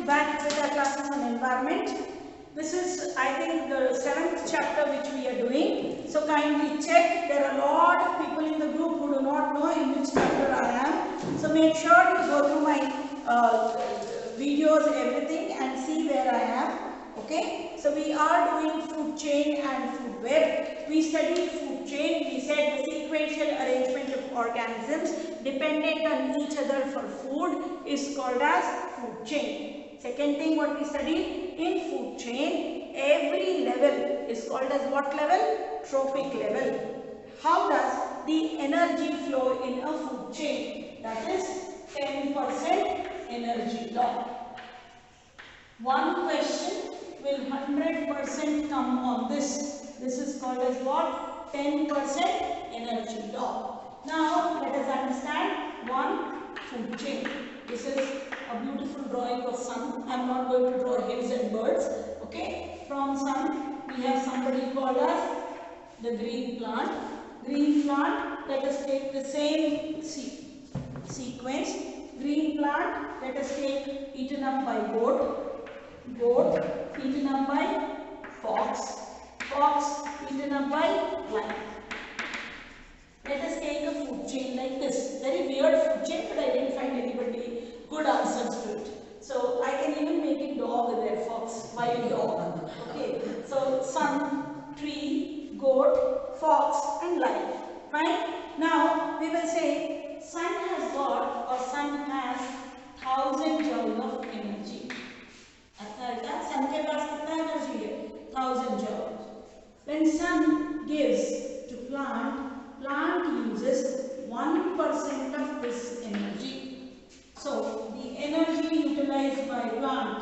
back with our classes on environment. This is, I think, the 7th chapter which we are doing. So kindly check. There are a lot of people in the group who do not know in which chapter I am. So make sure you go through my videos, everything, and see where I am. Okay. So we are doing food chain and food web. We studied food chain. We said the sequential arrangement of organisms dependent on each other for food is called as food chain. Second thing what we studied in food chain, every level is called as what level? Trophic level. How does the energy flow in a food chain? That is 10% energy law. One question will 100% come on this. This is called as what? 10% energy law. Now let us understand one food chain. This is a beautiful drawing of sun. I am not going to draw hills and birds. Okay. From sun we have somebody called as the green plant. Green plant, let us take the same sequence. Green plant, let us take eaten up by goat. Goat eaten up by fox. Fox eaten up by lion. Let us take a food chain like this. Very weird food chain, but I didn't find anybody good answers to it. So I can even make it dog there, fox, wild dog. Okay. So sun, tree, goat, fox, and lion. Fine. Now we will say sun has got or sun has 1000 joules of energy. Sun के पास कितना energy है? 1000 joules. When sun gives to plant, plant uses 1% of this energy. So the energy utilized by plant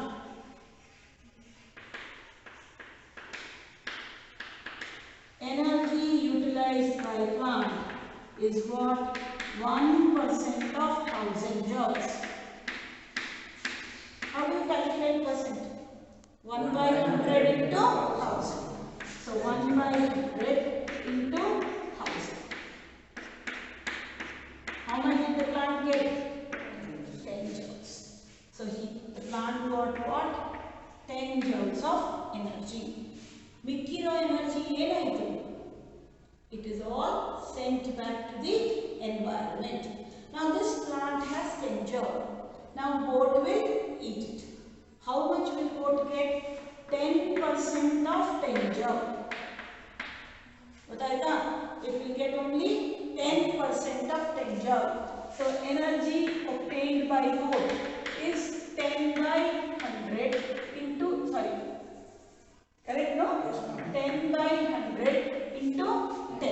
is what? 1% of 1000 joules. How do you calculate percent? 1 by 100 into 1000. So 1 by 100 into 1000. How much did the plant get? 10 joules. So the plant got what? 10 joules of energy. Mikiro energy it is all sent back to the environment. Now this plant has 10 joules. Now goat will eat it. How much will goat get? 10% of 10 joules. Batayega? It will get only 10% of 10 joules. So energy obtained by goat is 10 by 100 into, correct no? 10 by 100 into 10.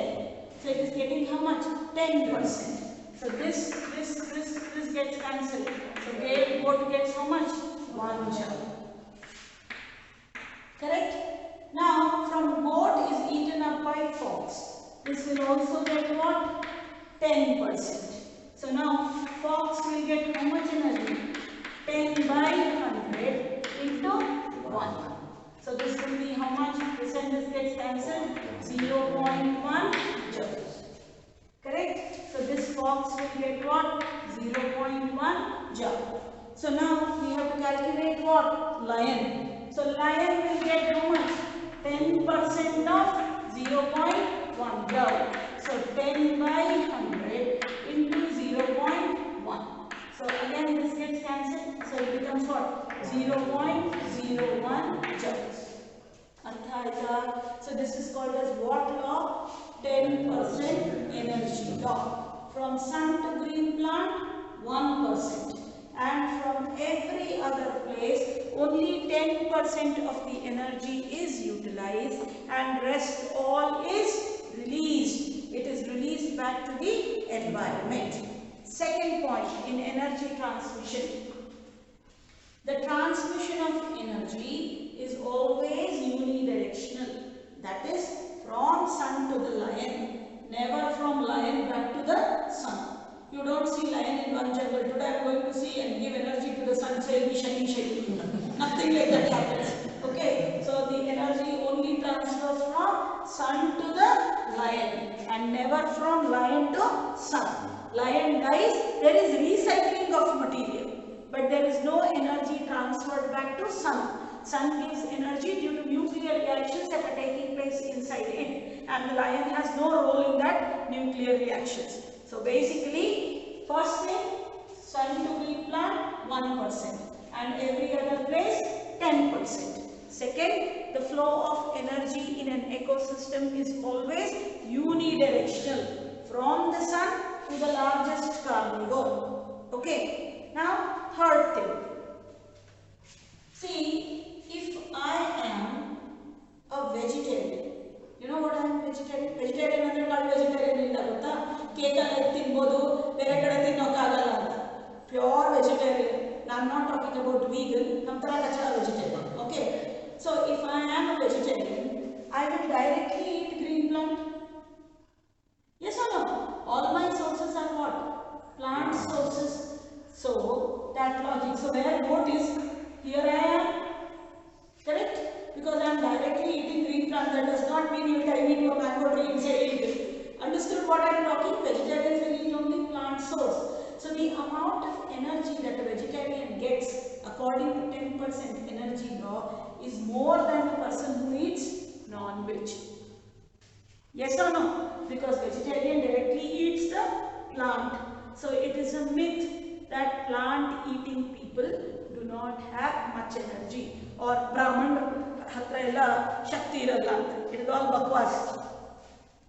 So it is getting how much? 10%. So this gets cancelled. So goat gets how much? 1 joule. Correct? Now from goat is eaten up by fox. This will also get what? 10%. So now fox will get how much energy? 10 by 100 into 1. So this will be how much? This and this gets cancelled. 0.1 joules. Correct? So this fox will get what? 0.1 joule. So now we have to calculate what? Lion. So lion will get how much? 10% of 0.1 joule. So 10 by 100 into 0.1. So again this gets cancelled. So it becomes what? 0.01 joules. So this is called as what law? 10% energy law. From sun to green plant, 1%. And from every other place, only 10% of the energy is utilized and rest all is released. It is released back to the environment. Second point in energy transmission. The transmission of energy is always unidirectional. That is from sun to the lion, never from lion back to the sun. You don't see lion in one jungle. Today I am going to see and give energy to the sun, say shani shani. Nothing like that happens. Okay, so the energy only transfers from sun to the lion and never from lion to sun. Lion dies, there is recycling of material, but there is no energy energy transferred back to sun. Sun gives energy due to nuclear reactions that are taking place inside it, and the lion has no role in that nuclear reactions. So basically, first thing, sun to green plant 1% and every other place 10%. Second, the flow of energy in an ecosystem is always unidirectional from the sun to the largest carnivore. Okay. Now, third thing. See, if I am a vegetarian, you know what I am vegetarian? Vegetarian andre not vegetarian illa gotta kekale tinbodu bere kade tinnokagalla anta. Pure vegetarian. I am not talking about vegan. Nam tara kachara vegetarian. Okay. So if I am a vegetarian, I will directly eat green plant. Yes or no? All my sources are what? Plant sources. So that logic. So where goat is, here I am. Correct? Because I am directly eating green plant. That does not mean you tie me to a mango tree and say eat it. Understood what I am talking? Vegetarians will eat only plant source. So the amount of energy that a vegetarian gets according to 10% energy law is more than the person who eats non-veg. Yes or no? Because vegetarian directly eats the plant. So it is a myth that plant eating people do not have much energy, or Brahman hatra ella shakti iralla. It is all bakwas.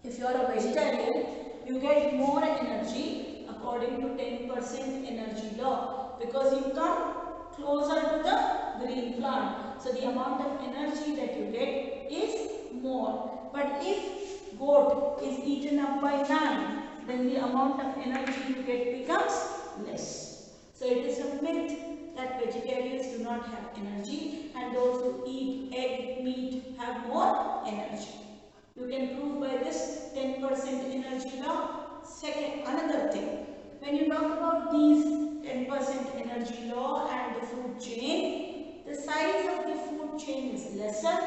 If you are a vegetarian, you get more energy according to 10% energy law, because you come closer to the green plant. So the amount of energy that you get is more. But if goat is eaten up by man, then the amount of energy you get becomes less. So it is a myth that vegetarians do not have energy, and those who eat egg, meat have more energy. You can prove by this 10% energy law. Second, another thing, when you talk about these 10% energy law and the food chain, the size of the food chain is lesser,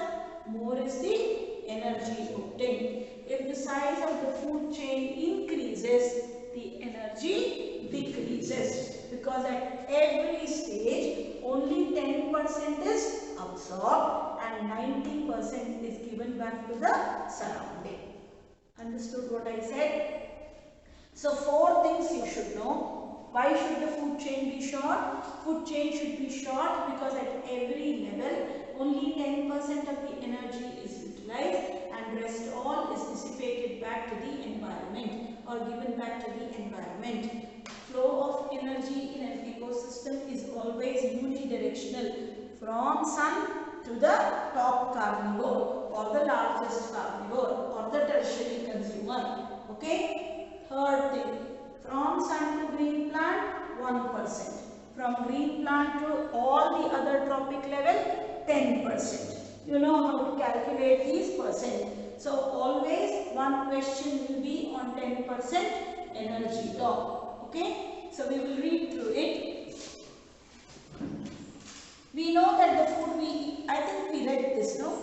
more is the energy obtained. If the size of the food chain increases, the energy decreases, because at every stage only 10% is absorbed and 90% is given back to the surrounding. Understood what I said? So 4 things you should know. Why should the food chain be short? Food chain should be short because at every level only 10% of the energy is utilized and rest all is dissipated back to the environment or given back to the environment. Flow of energy in an ecosystem is always unidirectional from sun to the top carnivore or the largest carnivore or the tertiary consumer. Okay? Third thing, from sun to green plant 1%. From green plant to all the other tropic level 10%. You know how to calculate these percent. So always one question will be on 10% energy law. Okay? So we will read through it. We know that the food we eat, I think we read this, no?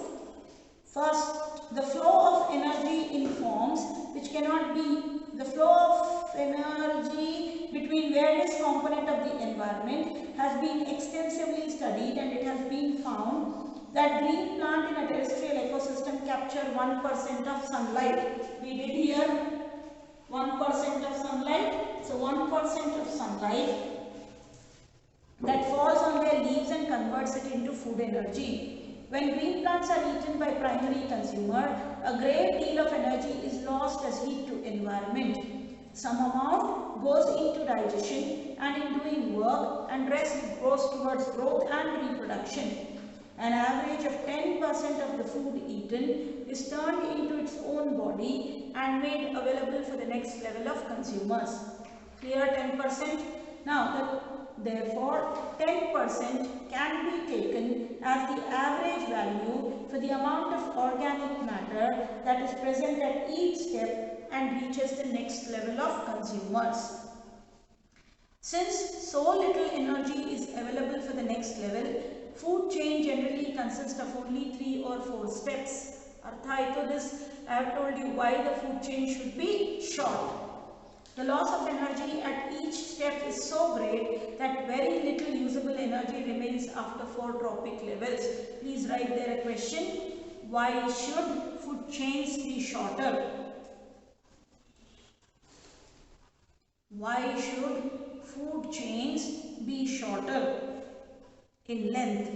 First, the flow of energy in forms which cannot be, the flow of energy between various components of the environment has been extensively studied, and it has been found that green plant in a terrestrial ecosystem capture 1% of sunlight. We did here 1% of sunlight. So 1% of sunlight that falls on their leaves and converts it into food energy. When green plants are eaten by primary consumer, a great deal of energy is lost as heat to environment. Some amount goes into digestion and in doing work, and rest goes towards growth and reproduction. An average of 10% of the food eaten is turned into its own body and made available for the next level of consumers. Clear? 10%. Now, therefore, 10% can be taken as the average value for the amount of organic matter that is present at each step and reaches the next level of consumers. Since so little energy is available for the next level, food chain generally consists of only 3 or 4 steps. Artha to this, I have told you why the food chain should be short. The loss of energy at each step is so great that very little usable energy remains is after 4 trophic levels. Please write there a question. Why should food chains be shorter? Why should food chains be shorter in length?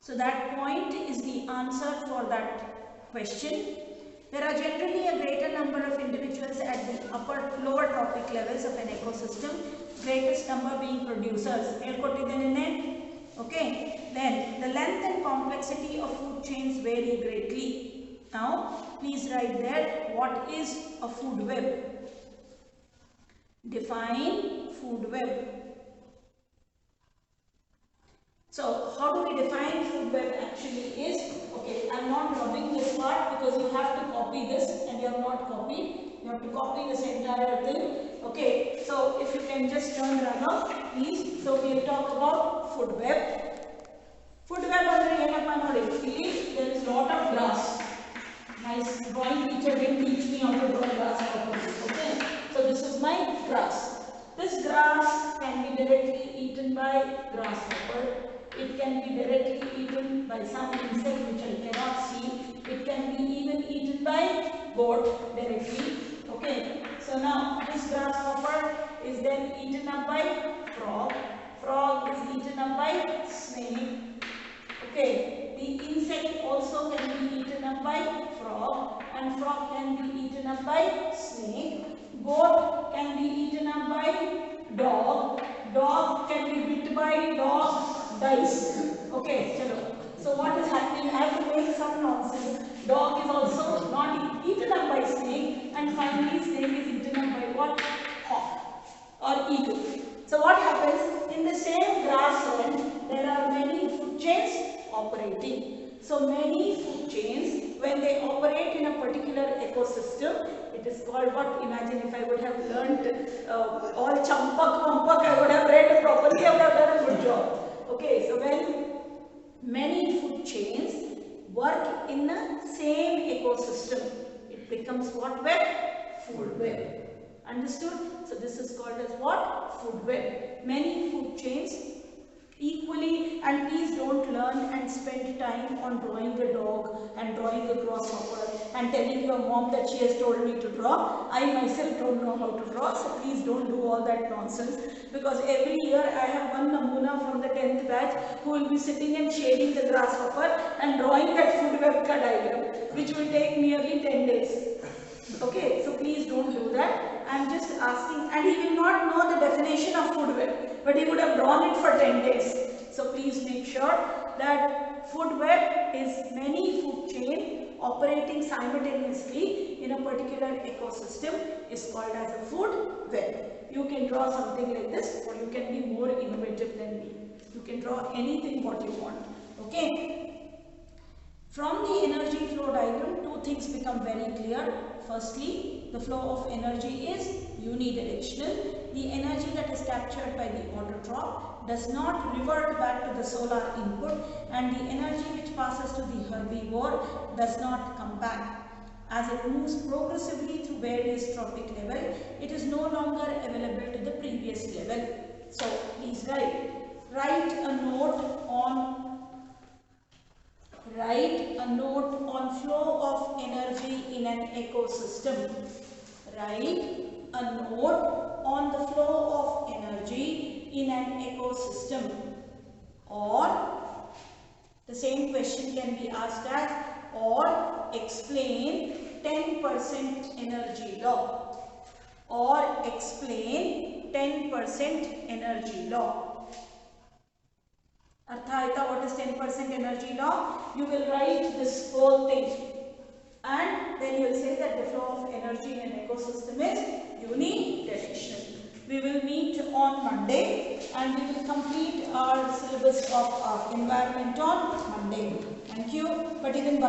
So that point is the answer for that question. There are generally a greater number of individuals at the lower trophic levels of an ecosystem, greatest number being producers. Okay, then the length and complexity of food chains vary greatly. Now, please write there, what is a food web? Define food web. So, how do we define food web actually is, okay, I am not rubbing this part because you have to copy this and you have not copied. You have to copy this entire thing. Okay, so if you can just turn around, please. So, we will talk about food web. Food web andre enappa nodi. There is lot of grass. My drawing teacher didn't teach me how to draw grass properly. Okay, so this is my grass. This grass can be directly eaten by grasshopper. It can be directly eaten by some insect which I cannot see. It can be even eaten by goat directly. Okay, so now this grasshopper is then eaten up by frog. Frog is eaten up by snake. Okay, the insect also can be eaten up by frog, and frog can be eaten up by snake. Goat can be eaten up by dog. Dog can be bit by dog. Dice. Okay, chalo. So what is happening? I have to make some nonsense. Dog is also not eaten up by snake, and finally snake is eaten up by what? Hawk or eagle. So what happens? In the same grassland, there are many food chains operating. So many food chains, when they operate in a particular ecosystem, it is called what? Imagine if I would have learned all champak, I would have read properly, I would have done a good job. Okay, so when many food chains work in the same ecosystem, it becomes what web? Food web. Understood? So this is called as what? Food web. Many food chains equally, and please don't learn and spend time on drawing the dog and drawing the grasshopper and telling your mom that she has told me to draw. I myself don't know how to draw, so please don't do all that nonsense, because every year I have one namuna from the 10th batch who will be sitting and shading the grasshopper and drawing that food web diagram, which will take nearly 10 days. Okay, so please don't do that. I am just asking, and he will not know the definition of food web, but he would have drawn it for 10 days. So please make sure that food web is many food chain operating simultaneously in a particular ecosystem is called as a food web. You can draw something like this, or you can be more innovative than me. You can draw anything what you want. Okay. From the energy flow diagram, two things become very clear. Firstly, the flow of energy is unidirectional. The energy that is captured by the autotroph does not revert back to the solar input, and the energy which passes to the herbivore does not come back. As it moves progressively through various trophic levels, it is no longer available to the previous level. So, please write a note on flow of energy in an ecosystem. Write a note on the flow of energy in an ecosystem. Or the same question can be asked as, or explain 10% energy law. Or explain 10% energy law. Artha, what is 10% energy law? You will write this whole thing, and then you will say that the flow of energy in an ecosystem is unidirectional. We will meet on Monday, and we will complete our syllabus of environment on Monday. Thank you. But even